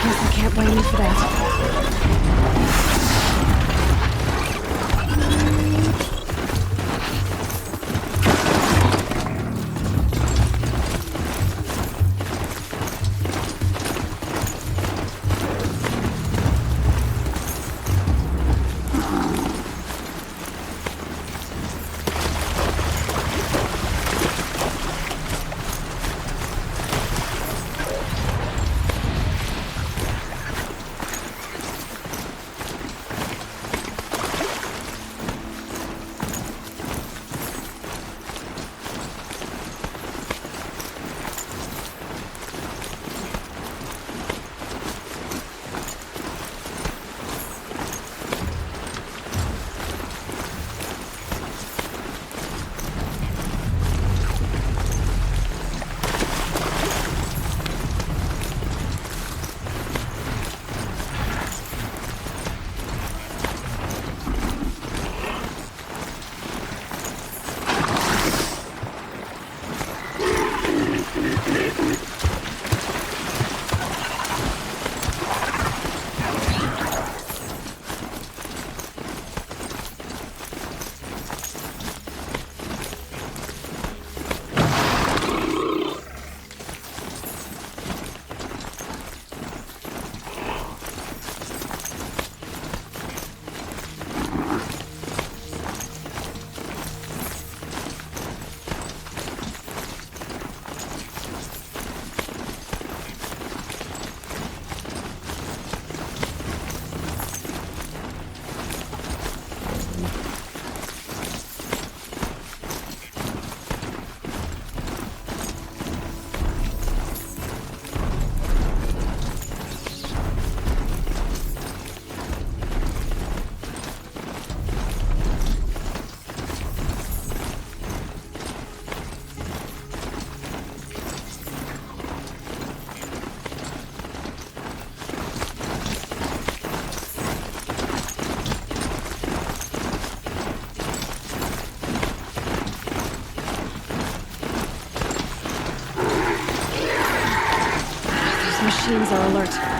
Guess I can't blame you for that. Machines are alert.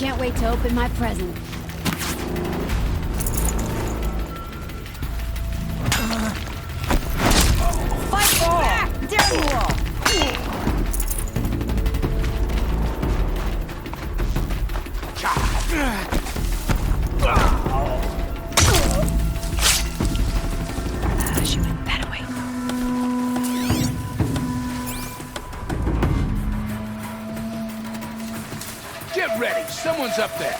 Can't wait to open my present. Fight back! Dare you all! She went that way. Get ready! Someone's up there!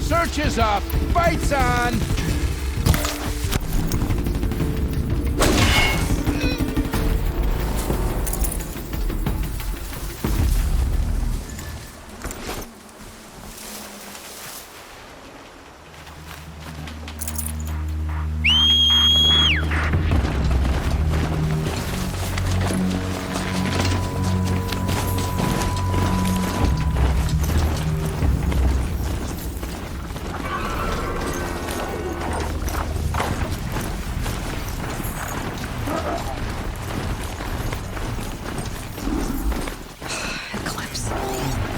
Search is up! Fight's on! Eclipse.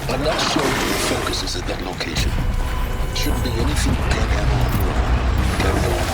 I'm not sure if the focus is at that location. Shouldn't be anything you can't handle on your own. Carry on.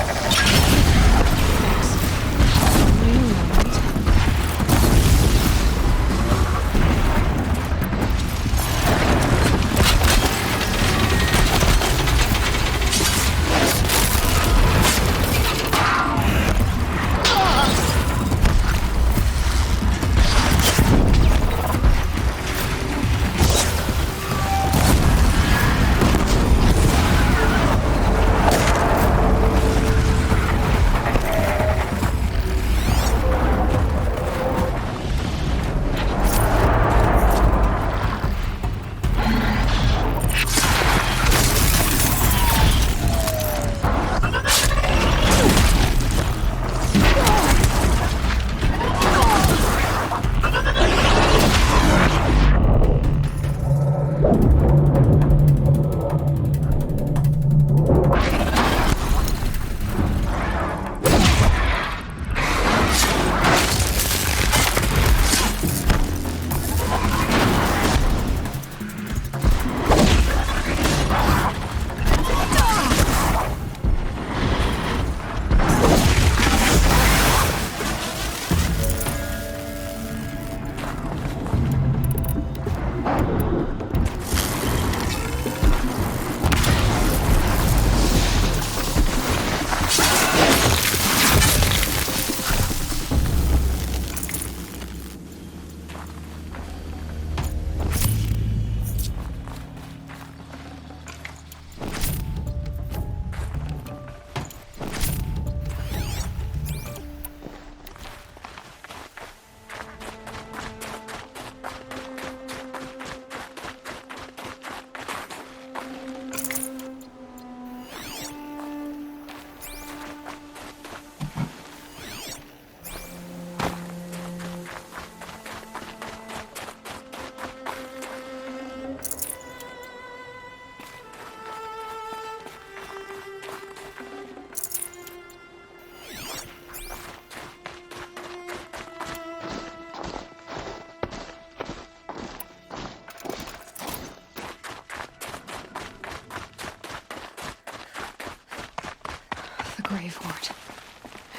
Grave Horde.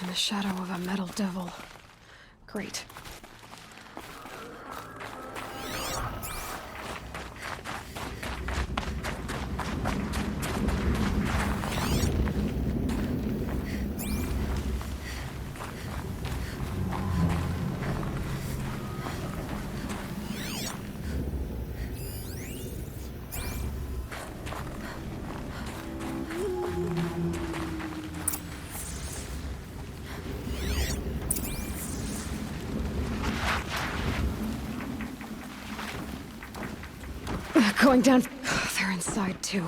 In the shadow of a metal devil. Great. Going down. They're inside too.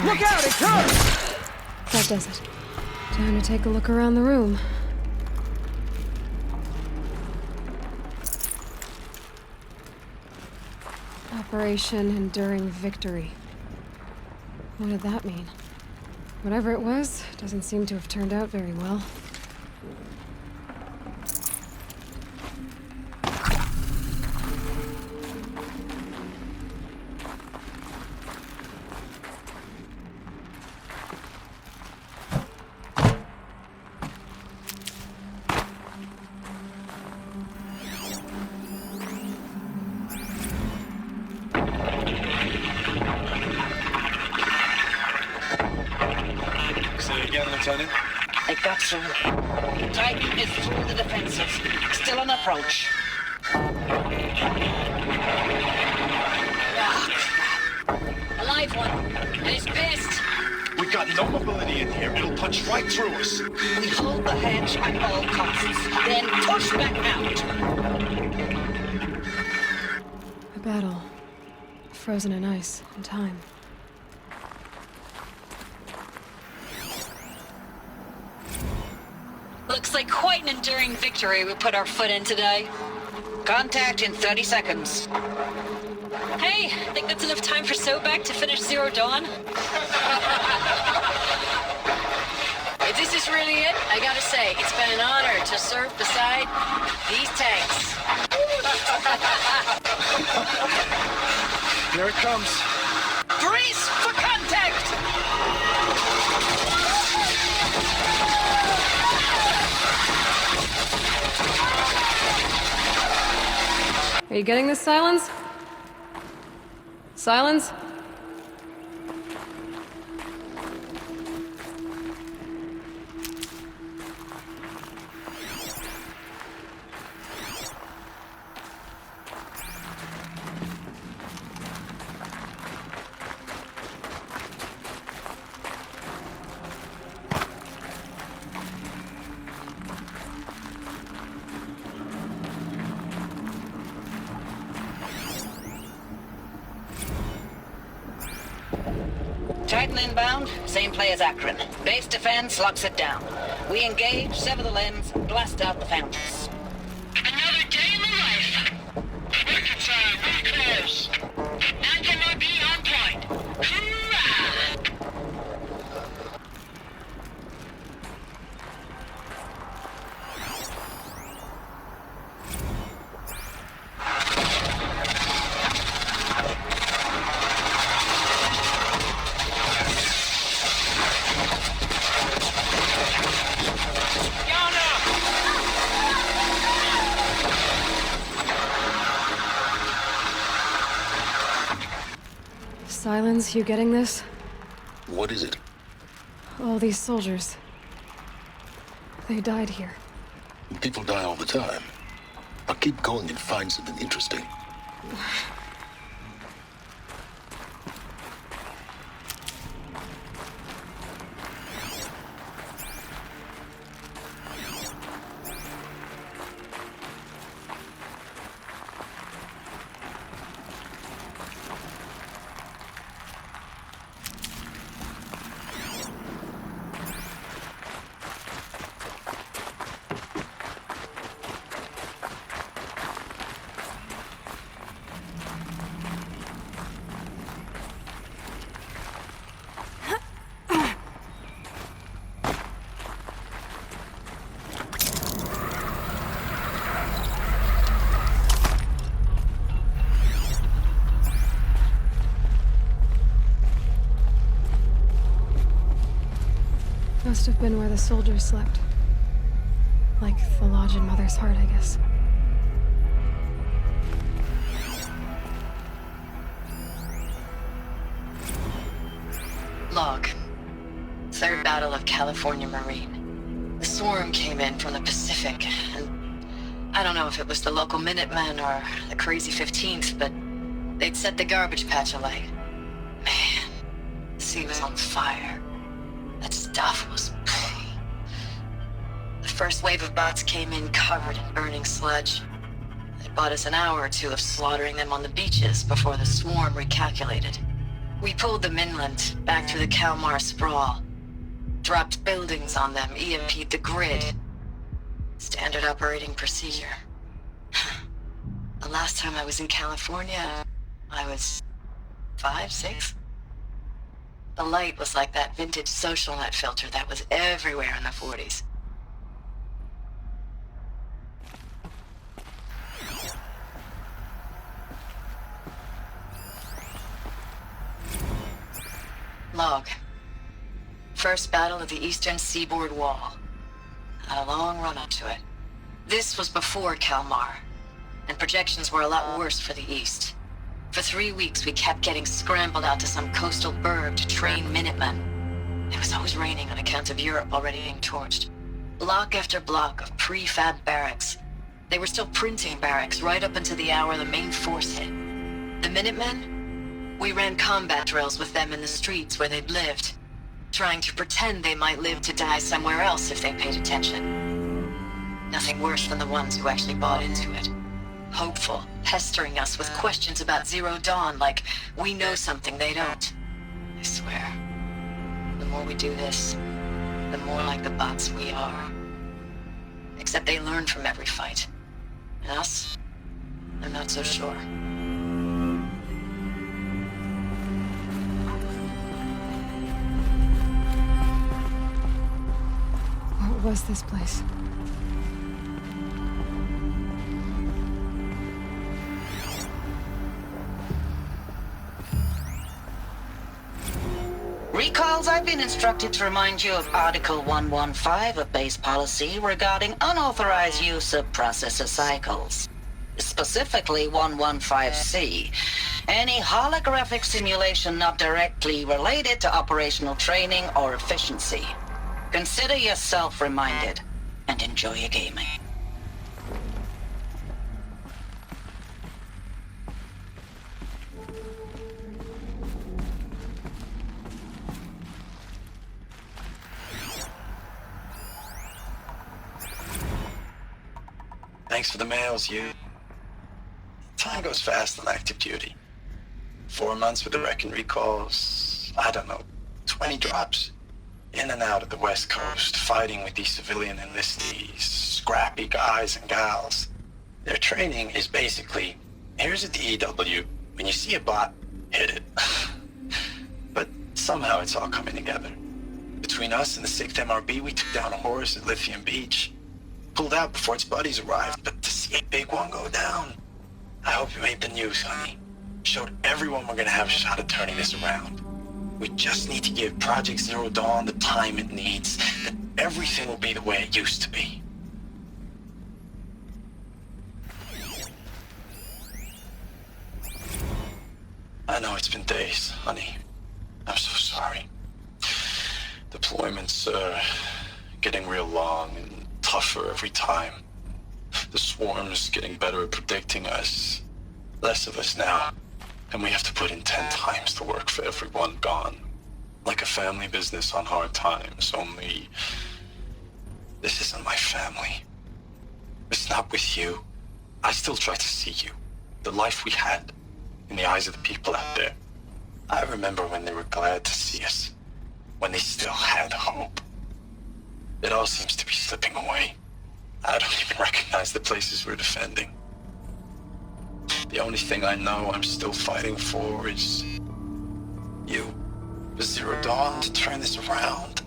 Look out, it comes! That does it. Time to take a look around the room. Operation Enduring Victory. What did that mean? Whatever it was, doesn't seem to have turned out very well. It got through. Titan is through the defenses. Still on approach. Ah, crap. A live one. And he's pissed. We got no mobility in here. It'll punch right through us. We hold the hedge at all costs. Then push back out. A battle. Frozen in ice and time. Looks like quite an enduring victory we put our foot in today. Contact in 30 seconds. Hey, think that's enough time for Sobek to finish Zero Dawn? If this is really it, I gotta say, it's been an honor to serve beside these tanks. Here it comes. Brace for contact! Are you getting this, Silence? Silence? Titan inbound, same play as Akron. Base defense locks it down. We engage, sever the limbs, blast out the fountains. Another day in the life. Record time, we're close. Anthem will be on point. Hoorah! Silence, you getting this? What is it? All these soldiers. They died here. People die all the time. I'll keep going and find something interesting. Must have been where the soldiers slept. Like the lodge in Mother's Heart, I guess. Log. Third Battle of California Marine. The swarm came in from the Pacific, and I don't know if it was the local Minutemen or the Crazy 15th, but they'd set the garbage patch alight. Man, the sea was on fire. That stuff was... The first wave of bots came in covered in burning sludge. It bought us an hour or two of slaughtering them on the beaches before the swarm recalculated. We pulled them inland, back through the Kalmar sprawl. Dropped buildings on them, EMP'd the grid. Standard operating procedure. The last time I was in California, I was 5, 6? The light was like that vintage social net filter that was everywhere in the 40s. Log. First battle of the eastern seaboard wall. Had a long run up to it. This was before Kalmar, and projections were a lot worse for the east. For 3 weeks, we kept getting scrambled out to some coastal burg to train Minutemen. It was always raining on account of Europe already being torched. Block after block of prefab barracks. They were still printing barracks right up until the hour the main force hit. The Minutemen? We ran combat drills with them in the streets where they'd lived, trying to pretend they might live to die somewhere else if they paid attention. Nothing worse than the ones who actually bought into it. Hopeful, pestering us with questions about Zero Dawn like we know something they don't. I swear, the more we do this, the more like the bots we are. Except they learn from every fight. And us? I'm not so sure. What was this place? Recalls, I've been instructed to remind you of Article 115 of base policy regarding unauthorized use of processor cycles. Specifically 115C. Any holographic simulation not directly related to operational training or efficiency. Consider yourself reminded, and enjoy your gaming. Thanks for the mails, you. Time goes fast on active duty. 4 months with the wreck and recalls, I don't know, 20 drops. In and out of the West Coast, fighting with these civilian enlistees, scrappy guys and gals. Their training is basically, here's a DEW, when you see a bot, hit it. But somehow it's all coming together. Between us and the 6th MRB, we took down a horse at Lithium Beach. Pulled out before its buddies arrived, but to see a big one go down, I hope you made the news, honey. Showed everyone we're gonna have a shot at turning this around. We just need to give Project Zero Dawn the time it needs, then everything will be the way it used to be. I know it's been days, honey. I'm so sorry. Deployments are getting real long and tougher every time. The swarm's getting better at predicting us. Less of us now. And we have to put in 10 times the work for everyone gone. Like a family business on hard times, only... This isn't my family. It's not with you. I still try to see you. The life we had. In the eyes of the people out there. I remember when they were glad to see us. When they still had hope. It all seems to be slipping away. I don't even recognize the places we're defending. The only thing I know I'm still fighting for is you. For Zero Dawn to turn this around.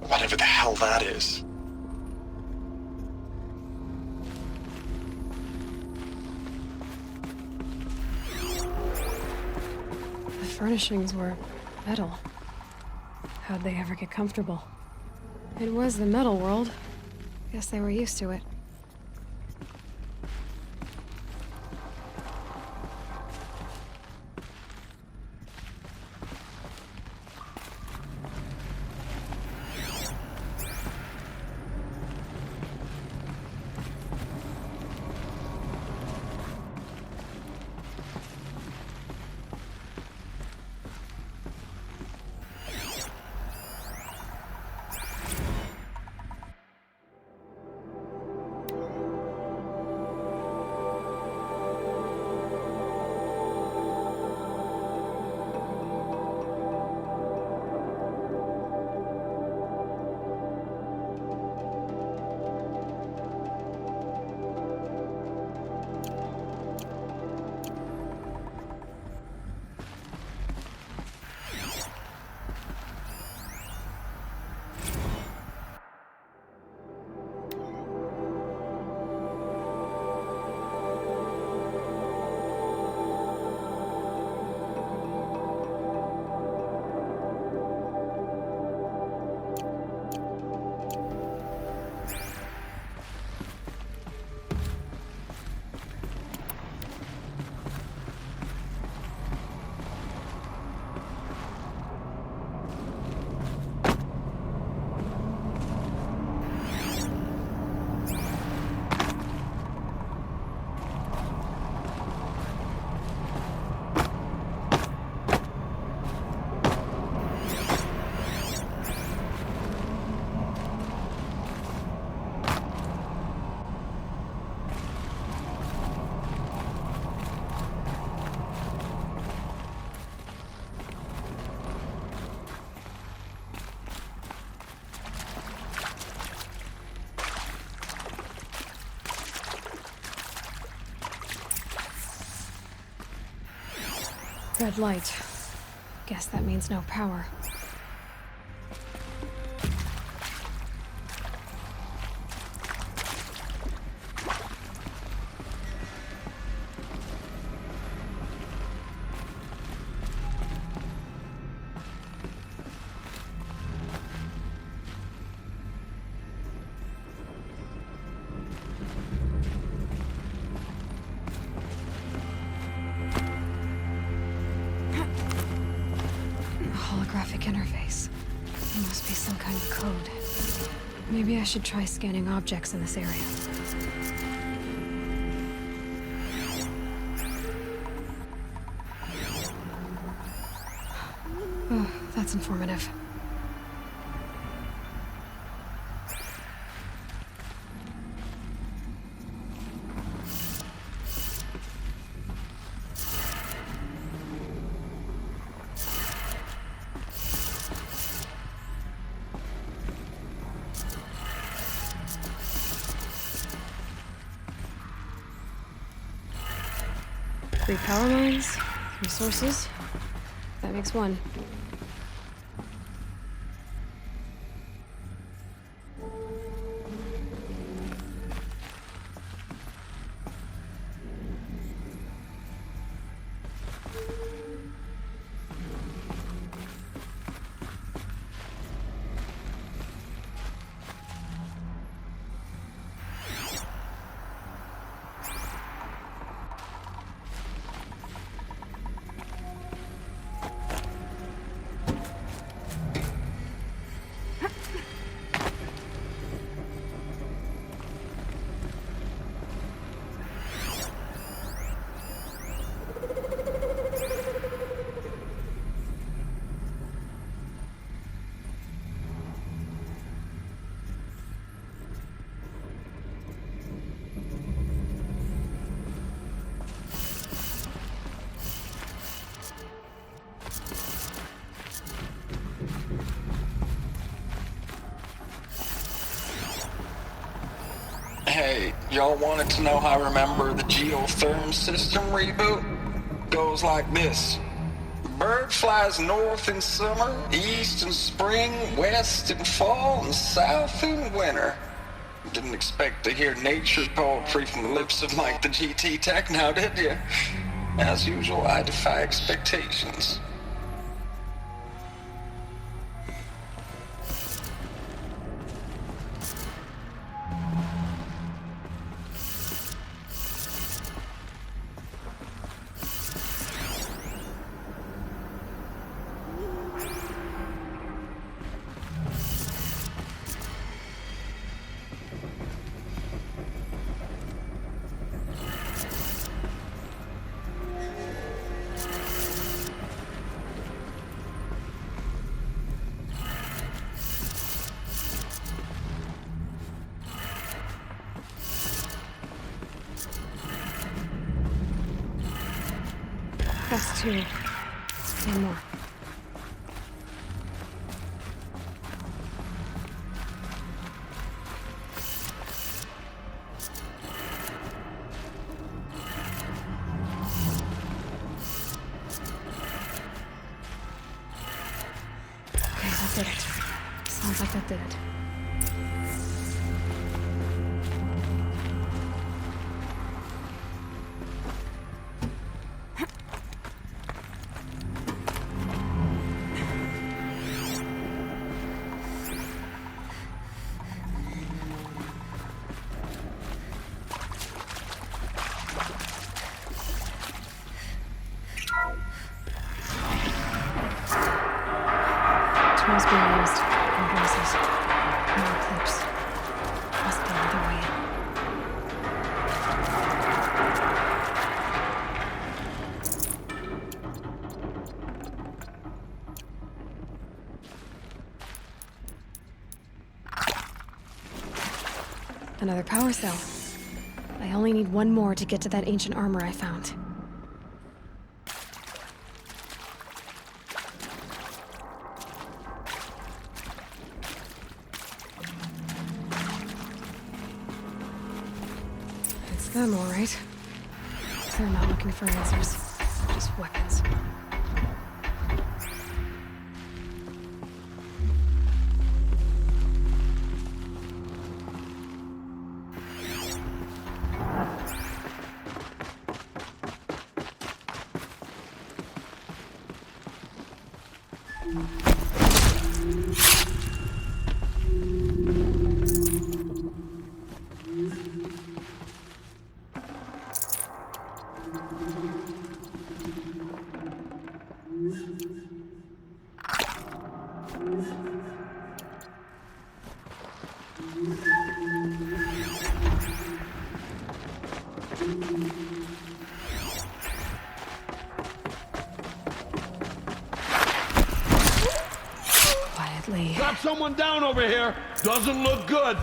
Whatever the hell that is. The furnishings were metal. How'd they ever get comfortable? It was the metal world. Guess they were used to it. Red light. Guess that means no power. Holographic interface. There must be some kind of code. Maybe I should try scanning objects in this area. Oh, that's informative. Three power lines, three sources. That makes one. Hey, y'all wanted to know how I remember the geotherm system reboot? Goes like this. Bird flies north in summer, east in spring, west in fall, and south in winter. Didn't expect to hear nature poetry from the lips of Mike the GT Tech now, did you? As usual, I defy expectations. That's two. One more. Okay, that did it. Sounds like that did it. Tools being used. And voices. No clips. Must be another way in. Another power cell. I only need one more to get to that ancient armor I found. It's them, all right. They're not looking for answers, just weapons. Quietly. Got someone down over here. Doesn't look good.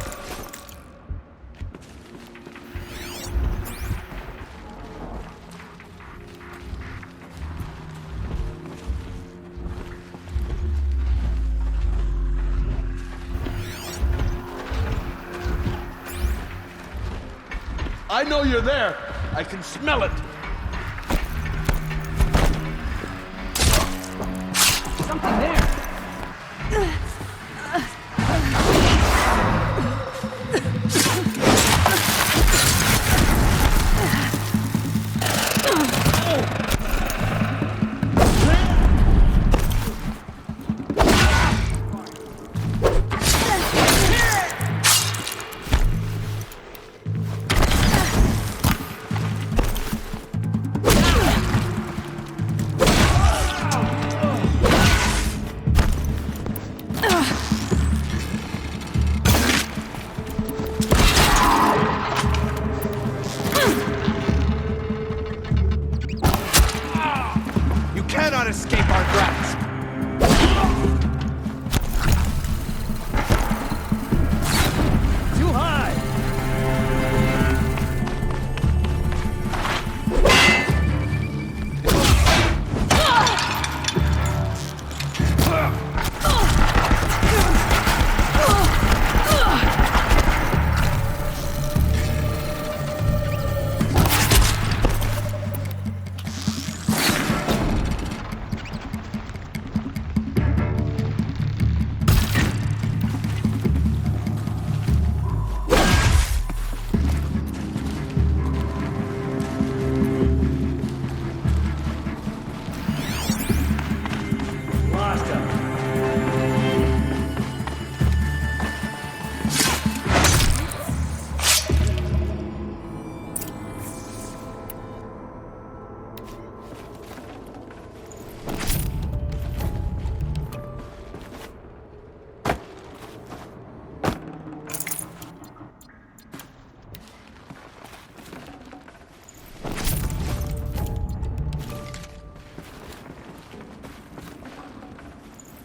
I know you're there. I can smell it. Something there. Cannot escape our grasp! Too high!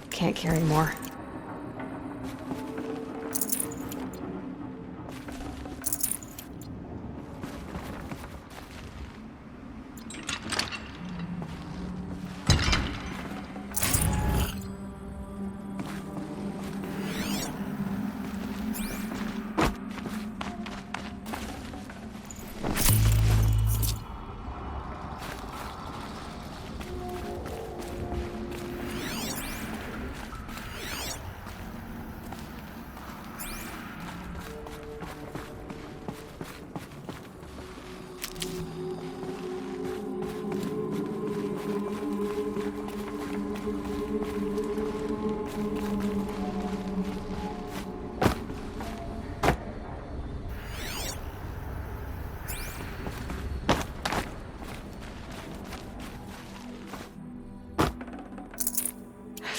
Can't carry more.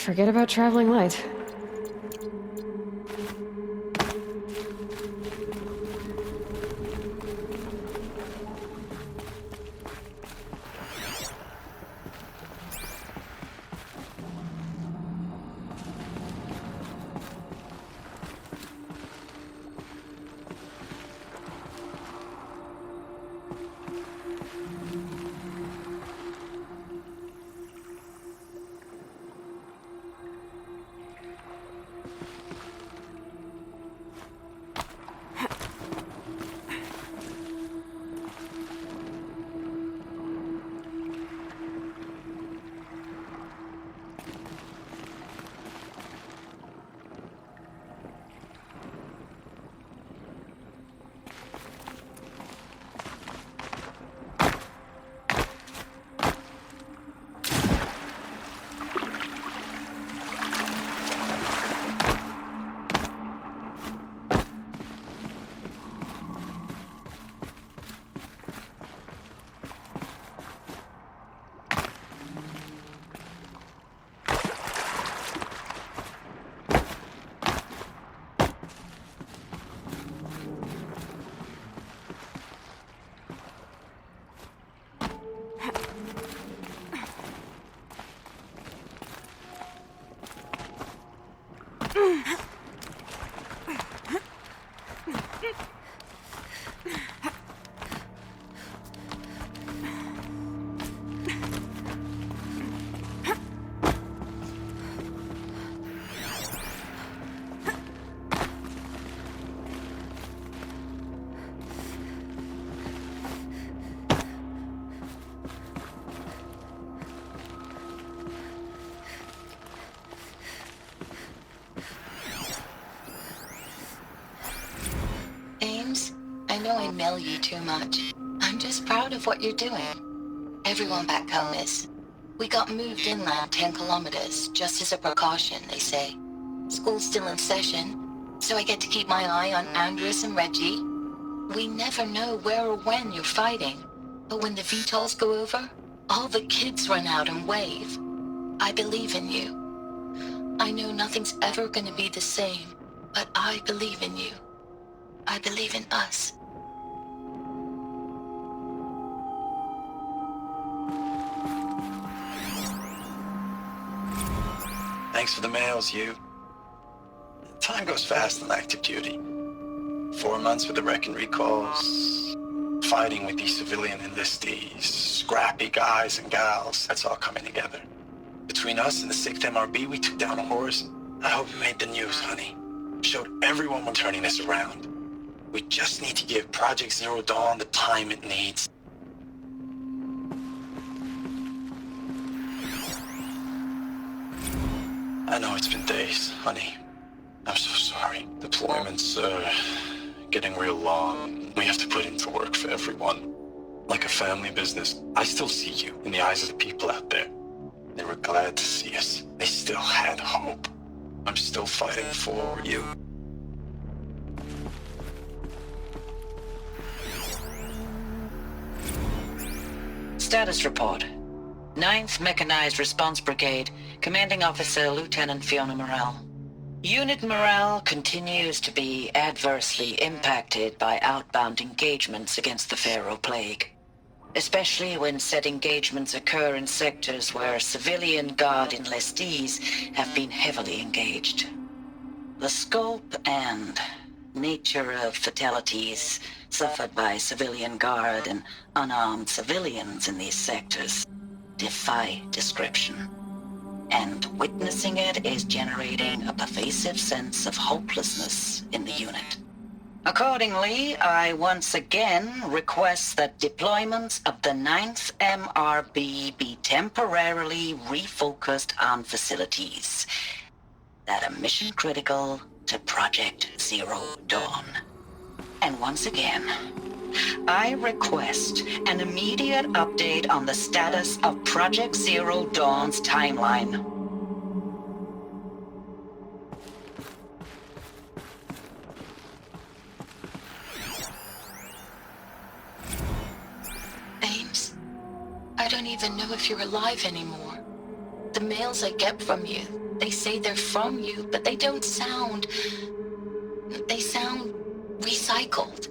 Forget about traveling light. know I mail you too much. I'm just proud of what you're doing. Everyone back home is. We got moved inland 10 kilometers, just as a precaution, they say. School's still in session, so I get to keep my eye on Andres and Reggie. We never know where or when you're fighting, but when the VTOLs go over, all the kids run out and wave. I believe in you. I know nothing's ever gonna be the same, but I believe in you. I believe in us. Thanks for the mails, you. Time goes fast on active duty. 4 months with the wreck and recalls, fighting with these civilian enlistees, scrappy guys and gals, that's all coming together. Between us and the 6th MRB, we took down a horse. I hope we made the news, honey. Showed everyone we're turning this around. We just need to give Project Zero Dawn the time it needs. I know it's been days, honey. I'm so sorry. Deployments are getting real long. We have to put into work for everyone. Like a family business. I still see you in the eyes of the people out there. They were glad to see us. They still had hope. I'm still fighting for you. Status report. 9th Mechanized Response Brigade, Commanding Officer Lieutenant Fiona Morell. Unit morale continues to be adversely impacted by outbound engagements against the Pharaoh Plague, especially when said engagements occur in sectors where civilian Guard enlistees have been heavily engaged. The scope and nature of fatalities suffered by civilian Guard and unarmed civilians in these sectors defy description. And witnessing it is generating a pervasive sense of hopelessness in the unit. Accordingly, I once again request that deployments of the 9th MRB be temporarily refocused on facilities that are mission critical to Project Zero Dawn. And once again, I request an immediate update on the status of Project Zero Dawn's timeline. Ames, I don't even know if you're alive anymore. The mails I get from you, they say they're from you, but they don't sound... They sound recycled.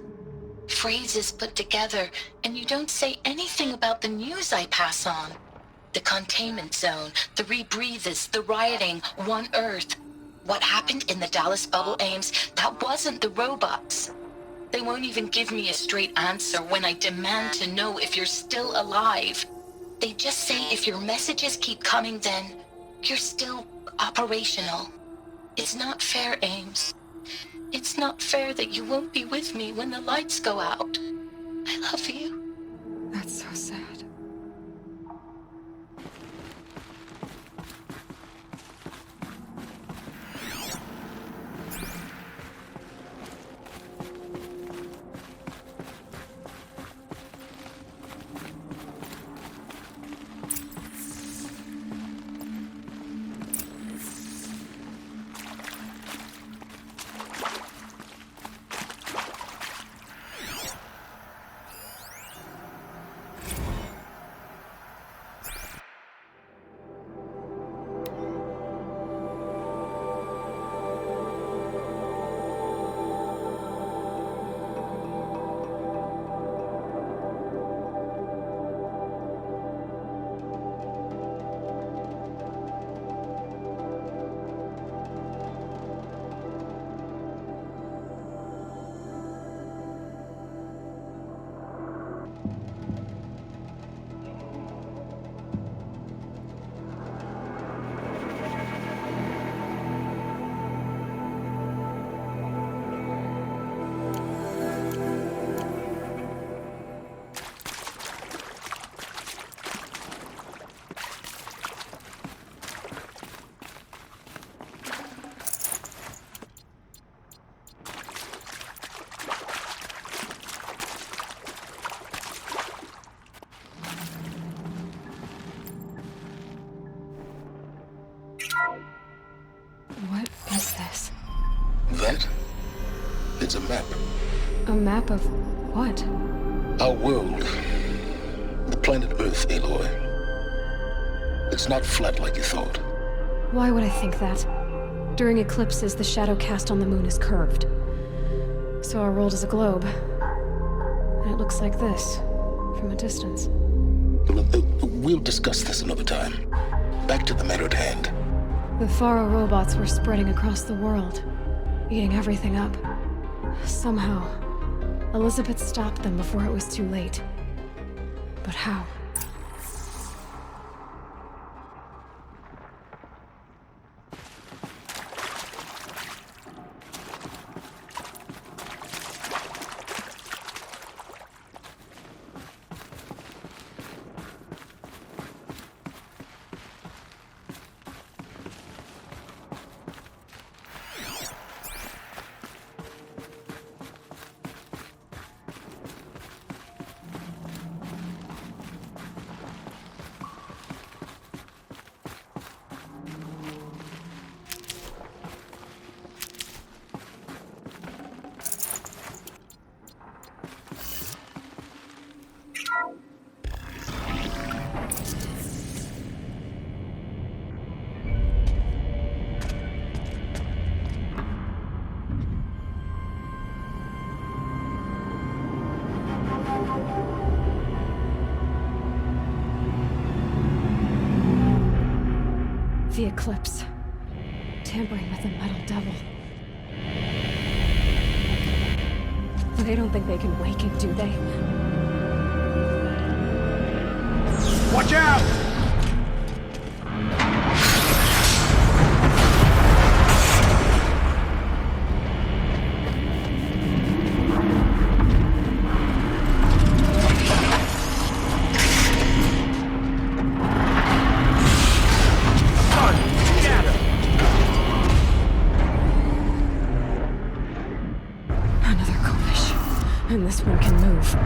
Phrases put together, and you don't say anything about the news I pass on. The containment zone, the rebreathers, the rioting, One Earth. What happened in the Dallas bubble, Ames, that wasn't the robots. They won't even give me a straight answer when I demand to know if you're still alive. They just say if your messages keep coming, then you're still operational. It's not fair, Ames. It's not fair that you won't be with me when the lights go out. I love you. That's so sad. is this? That? It's a map. A map of what? Our world. The planet Earth, Aloy. It's not flat like you thought. Why would I think that? During eclipses, the shadow cast on the moon is curved. So our world is a globe. And it looks like this, from a distance. We'll discuss this another time. Back to the matter at hand. The Faro robots were spreading across the world, eating everything up. Somehow, Elizabeth stopped them before it was too late. But how? The eclipse. Tampering with the metal devil. They don't think they can wake it, do they? Watch out! And this one can move.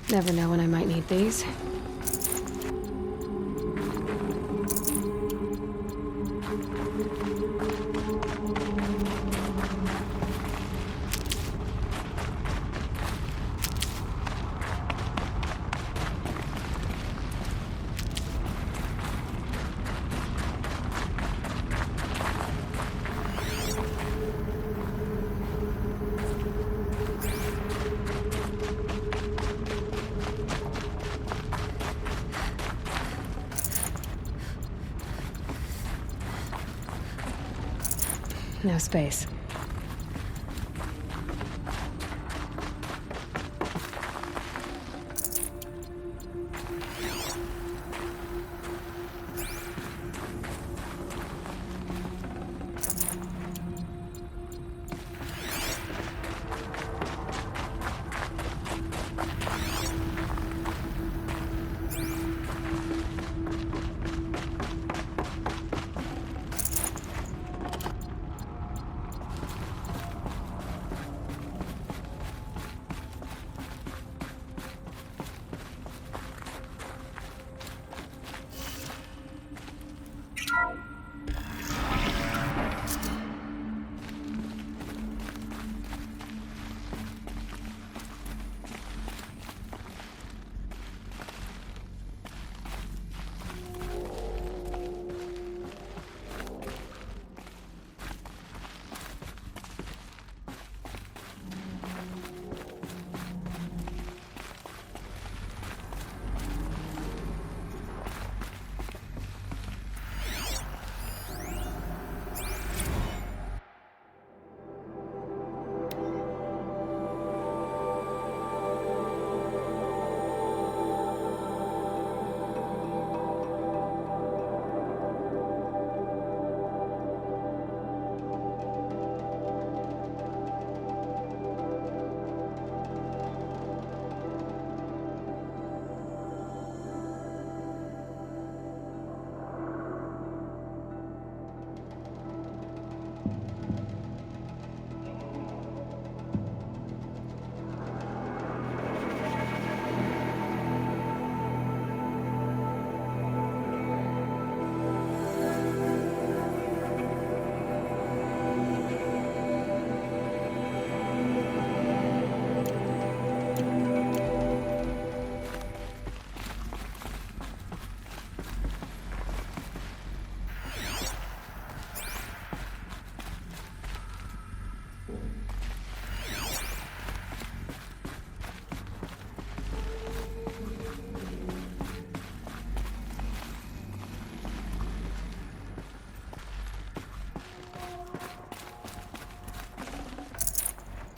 Never know when I might need these. No space.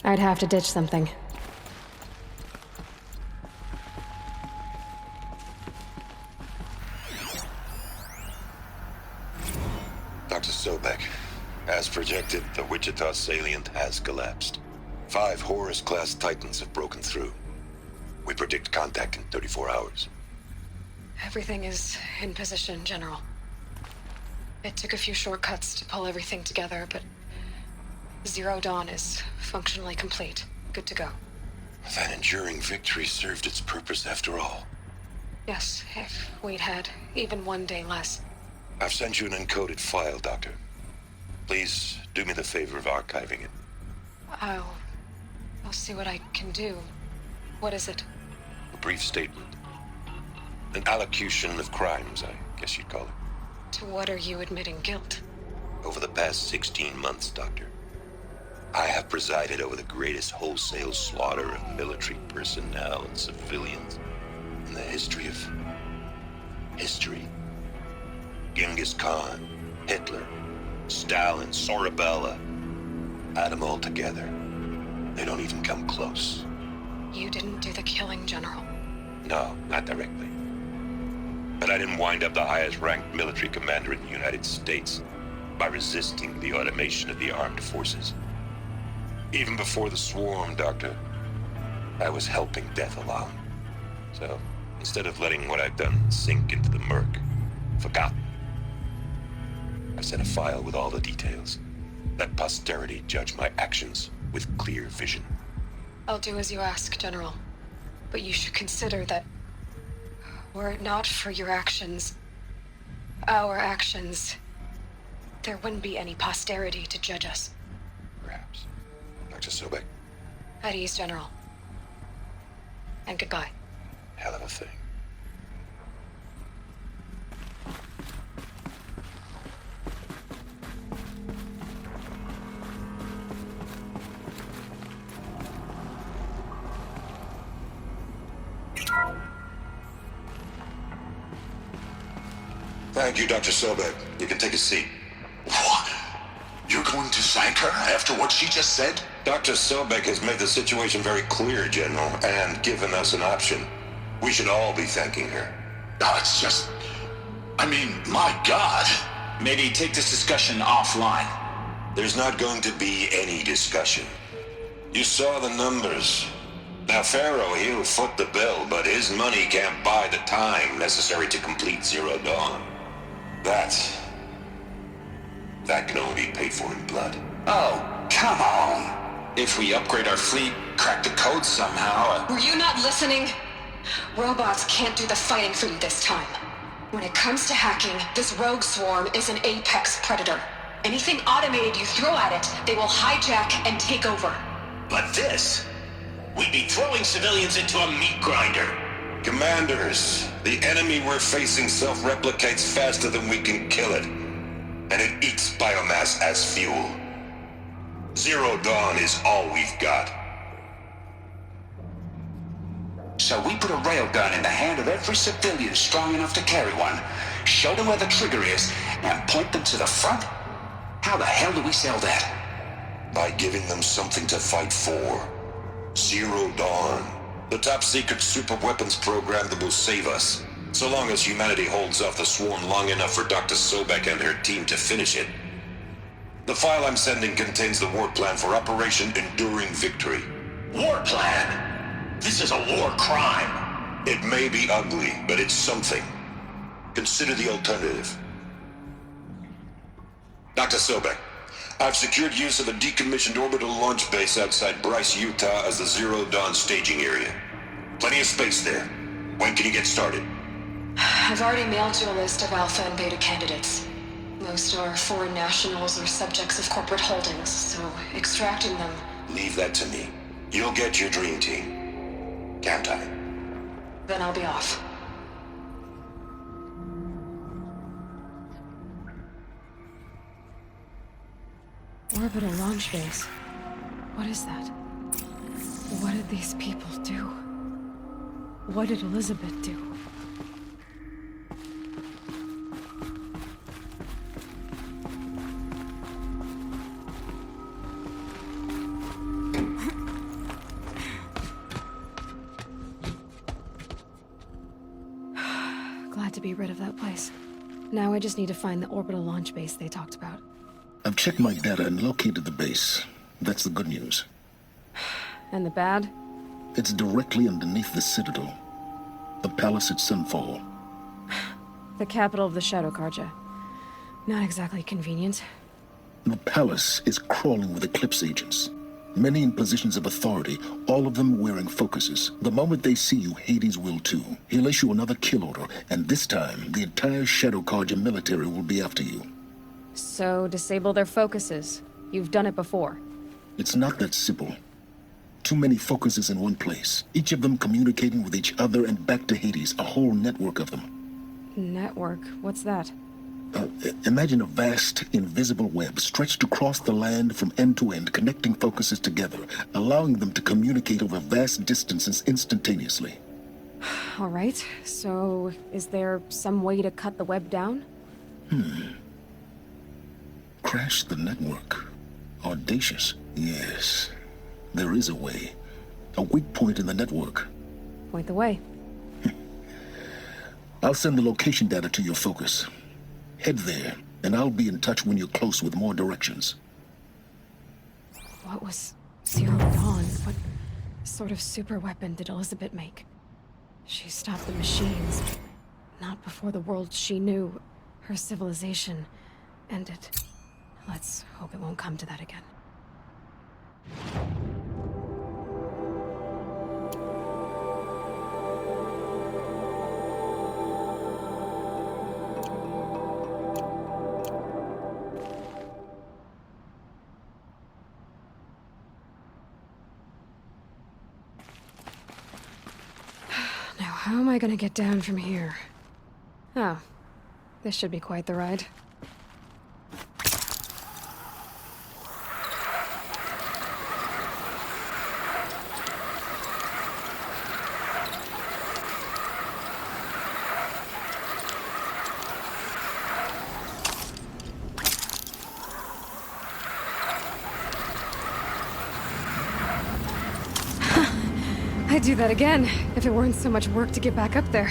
I'd have to ditch something. Dr. Sobek, as projected, the Wichita salient has collapsed. 5 Horus-class Titans have broken through. We predict contact in 34 hours. Everything is in position, General. It took a few shortcuts to pull everything together, but Zero Dawn is functionally complete. Good to go. That enduring victory served its purpose after all. Yes, if we'd had even one day less. I've sent you an encoded file, Doctor. Please do me the favor of archiving it. I'll see what I can do. What is it? A brief statement. An allocution of crimes, I guess you'd call it. To what are you admitting guilt? Over the past 16 months, Doctor, I have presided over the greatest wholesale slaughter of military personnel and civilians in the history of history. Genghis Khan, Hitler, Stalin, Sorabella, add them all together. They don't even come close. You didn't do the killing, General. No, not directly. But I didn't wind up the highest-ranked military commander in the United States by resisting the automation of the armed forces. Even before the swarm, Doctor, I was helping death along. So, instead of letting what I've done sink into the murk, forgotten, I sent a file with all the details. Let posterity judge my actions with clear vision. I'll do as you ask, General. But you should consider that were it not for your actions, our actions, there wouldn't be any posterity to judge us. Perhaps. Dr. Sobek, At ease, General. And goodbye. hell of a thing. Thank you, Dr. Sobek. You can take a seat. What? You're going to thank her after what she just said? Dr. Sobek has made the situation very clear, General, and given us an option. We should all be thanking her. Oh, it's just... I mean, my God. Maybe take this discussion offline. There's not going to be any discussion. You saw the numbers. Now, Pharaoh, he'll foot the bill, but his money can't buy the time necessary to complete Zero Dawn. That can only be paid for in blood. Oh, come on. If we upgrade our fleet, crack the code somehow... Were you not listening? Robots can't do the fighting for you this time. When it comes to hacking, this rogue swarm is an apex predator. Anything automated you throw at it, they will hijack and take over. But this... We'd be throwing civilians into a meat grinder. Commanders, the enemy we're facing self-replicates faster than we can kill it. And it eats biomass as fuel. Zero Dawn is all we've got. So we put a railgun in the hand of every civilian strong enough to carry one, show them where the trigger is, and point them to the front? How the hell do we sell that? By giving them something to fight for. Zero Dawn. The top-secret super-weapons program that will save us. So long as humanity holds off the swarm long enough for Dr. Sobek and her team to finish it. The file I'm sending contains the war plan for Operation Enduring Victory. War plan? This is a war crime. It may be ugly, but it's something. Consider the alternative. Dr. Sobek, I've secured use of a decommissioned orbital launch base outside Bryce, Utah as the Zero Dawn staging area. Plenty of space there. When can you get started? I've already mailed you a list of alpha and beta candidates. Most are foreign nationals or subjects of corporate holdings, so extracting them... Leave that to me. You'll get your dream team. Count on it. Then I'll be off. Orbital launch base. What is that? What did these people do? What did Elizabeth do? Glad to be rid of that place. Now I just need to find the orbital launch base they talked about. I've checked my data and located the base. That's the good news. And the bad? It's directly underneath the Citadel. The palace at Sunfall. The capital of the Shadow Carja. Not exactly convenient. The palace is crawling with Eclipse agents. Many in positions of authority, all of them wearing focuses. The moment they see you, Hades will too. He'll issue another kill order, and this time, the entire Shadow Carja military will be after you. So, disable their focuses. You've done it before. It's not that simple. Too many focuses in one place, each of them communicating with each other and back to Hades, a whole network of them. Network? What's that? Imagine a vast, invisible web stretched across the land from end to end, connecting focuses together, allowing them to communicate over vast distances instantaneously. All right, so is there some way to cut the web down? Crash the network. Audacious. Yes, there is a way. A weak point in the network. Point the way. I'll send the location data to your focus. Head there, and I'll be in touch when you're close with more directions. What was Zero Dawn? What sort of super weapon did Elizabeth make? She stopped the machines. Not before the world she knew, her civilization, ended. Let's hope it won't come to that again. how am I gonna get down from here? Oh, this should be quite the ride. I'd do that again, if it weren't so much work to get back up there.